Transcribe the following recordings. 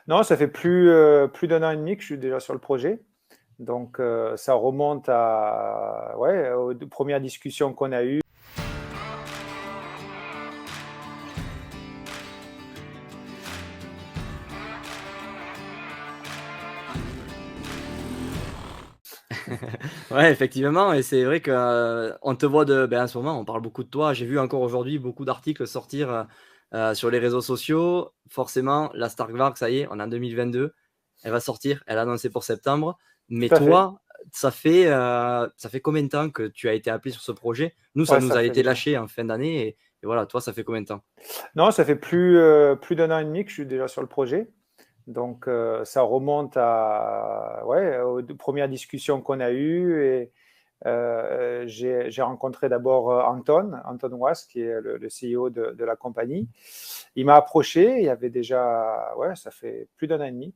Non, ça fait plus d'un an et demi que je suis déjà sur le projet. Donc, ça remonte ouais, aux premières discussions qu'on a eues. Ouais, effectivement, et c'est vrai que, on te voit en ce moment, on parle beaucoup de toi. J'ai vu encore aujourd'hui beaucoup d'articles sortir, sur les réseaux sociaux. Forcément, la Starkvark, ça y est, on est en 2022, elle va sortir, elle est annoncée pour septembre. Mais Tout à fait. toi, ça fait combien de temps que tu as été appelé sur ce projet? Nous, ça Ouais, nous ça a fait été déjà. lâché en fin d'année et voilà, toi, ça fait combien de temps? Non, ça fait plus d'un an et demi que je suis déjà sur le projet. Donc, ça remonte ouais, aux premières discussions qu'on a eues. Et j'ai rencontré d'abord Anton Was, qui est le CEO de la compagnie. Il m'a approché, il y avait déjà, ouais, ça fait plus d'un an et demi.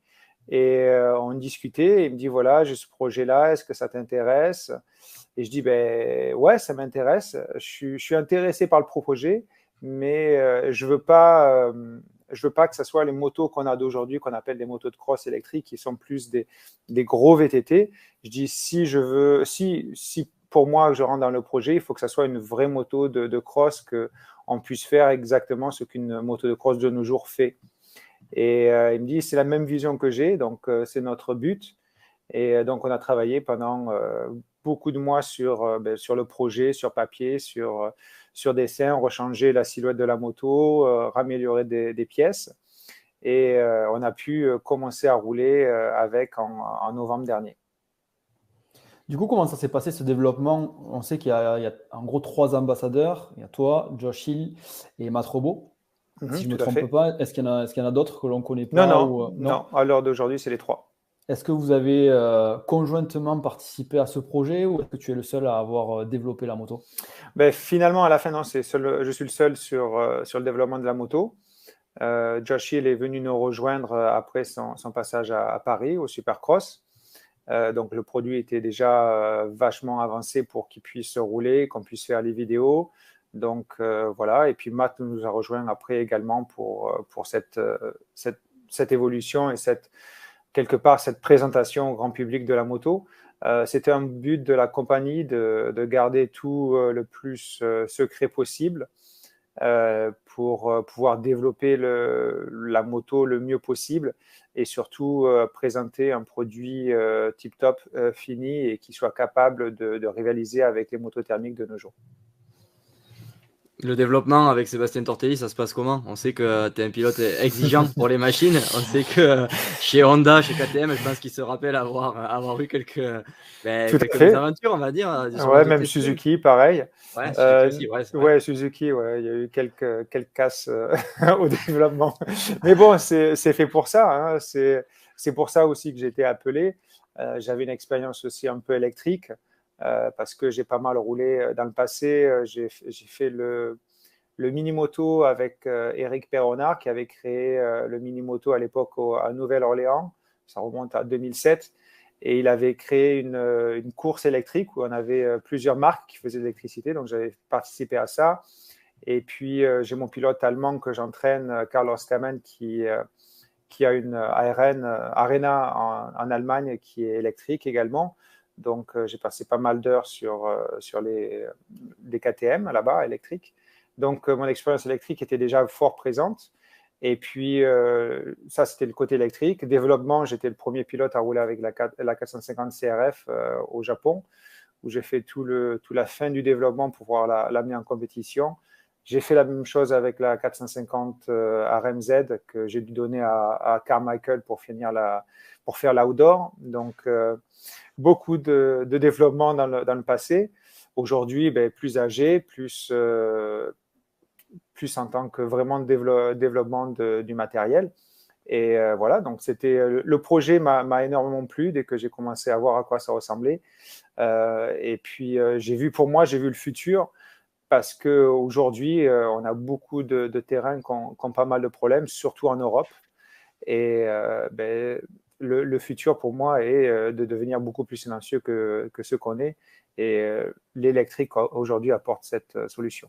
Et on discutait, et il me dit, voilà, j'ai ce projet-là, est-ce que ça t'intéresse? Et je dis, ben ouais, ça m'intéresse. Je suis intéressé par le projet, mais je veux pas que ce soit les motos qu'on a d'aujourd'hui, qu'on appelle des motos de cross électriques, qui sont plus des gros VTT. Je dis, si pour moi je rentre dans le projet, il faut que ça soit une vraie moto de cross, que on puisse faire exactement ce qu'une moto de cross de nos jours fait. Et il me dit, c'est la même vision que j'ai, donc c'est notre but. Et donc, on a travaillé pendant beaucoup de mois sur le projet, sur papier, sur dessin, rechanger la silhouette de la moto, raméliorer des pièces. Et on a pu commencer à rouler avec en novembre dernier. Du coup, comment ça s'est passé ce développement? On sait qu'il y a en gros trois ambassadeurs. Il y a toi, Josh Hill et Matt Robot. Si Mhm, je ne me tout à trompe fait. pas, est-ce qu'il y en a d'autres que l'on ne connaît Non, pas non, ou non? non. À l'heure d'aujourd'hui, c'est les trois. Est-ce que vous avez conjointement participé à ce projet ou est-ce que tu es le seul à avoir développé la moto? Ben, finalement, à la fin, non, je suis le seul sur le développement de la moto. Josh Hill est venu nous rejoindre après son passage à Paris, au Supercross. Donc le produit était déjà vachement avancé pour qu'il puisse rouler, qu'on puisse faire les vidéos. Donc voilà, et puis Matt nous a rejoint après également pour cette évolution et quelque part cette présentation au grand public de la moto. C'était un but de la compagnie de garder tout le plus secret possible pour pouvoir développer la moto le mieux possible et surtout présenter un produit tip-top fini et qui soit capable de rivaliser avec les motos thermiques de nos jours. Le développement avec Sébastien Tortelli, ça se passe comment? On sait que tu es un pilote exigeant pour les machines. On sait que chez Honda, chez KTM, je pense qu'ils se rappellent avoir eu Tout à quelques fait. mésaventures, on va dire, sur le Ouais, même VTT. Suzuki, pareil. Ouais, Suzuki aussi, ouais, c'est vrai. Ouais, Suzuki, ouais, il y a eu quelques casses au développement. Mais bon, c'est fait pour ça, hein. C'est pour ça aussi que j'ai été appelé. J'avais une expérience aussi un peu électrique parce que j'ai pas mal roulé dans le passé. J'ai fait le mini-moto avec Eric Perronard qui avait créé le mini-moto à l'époque à Nouvelle-Orléans. Ça remonte à 2007. Et il avait créé une course électrique où on avait plusieurs marques qui faisaient de l'électricité. Donc j'avais participé à ça. Et puis j'ai mon pilote allemand que j'entraîne, Carlos Kamen, qui a une ARN, Arena en Allemagne qui est électrique également. Donc j'ai passé pas mal d'heures sur les KTM là-bas, électriques. Donc mon expérience électrique était déjà fort présente. Et puis ça, c'était le côté électrique. Développement, j'étais le premier pilote à rouler avec la 450 CRF au Japon, où j'ai fait tout la fin du développement pour pouvoir l'amener en compétition. J'ai fait la même chose avec la 450 RMZ que j'ai dû donner à Carmichael pour faire l'outdoor. Donc, beaucoup de développement dans le passé. Aujourd'hui, ben, plus âgé, plus en tant que vraiment développement du matériel. Et voilà, donc le projet m'a énormément plu dès que j'ai commencé à voir à quoi ça ressemblait. Et puis j'ai vu le futur parce qu'aujourd'hui, on a beaucoup de terrains qui ont pas mal de problèmes, surtout en Europe. Et ben, le futur pour moi est de devenir beaucoup plus silencieux que ce qu'on est. Et l'électrique aujourd'hui apporte cette solution.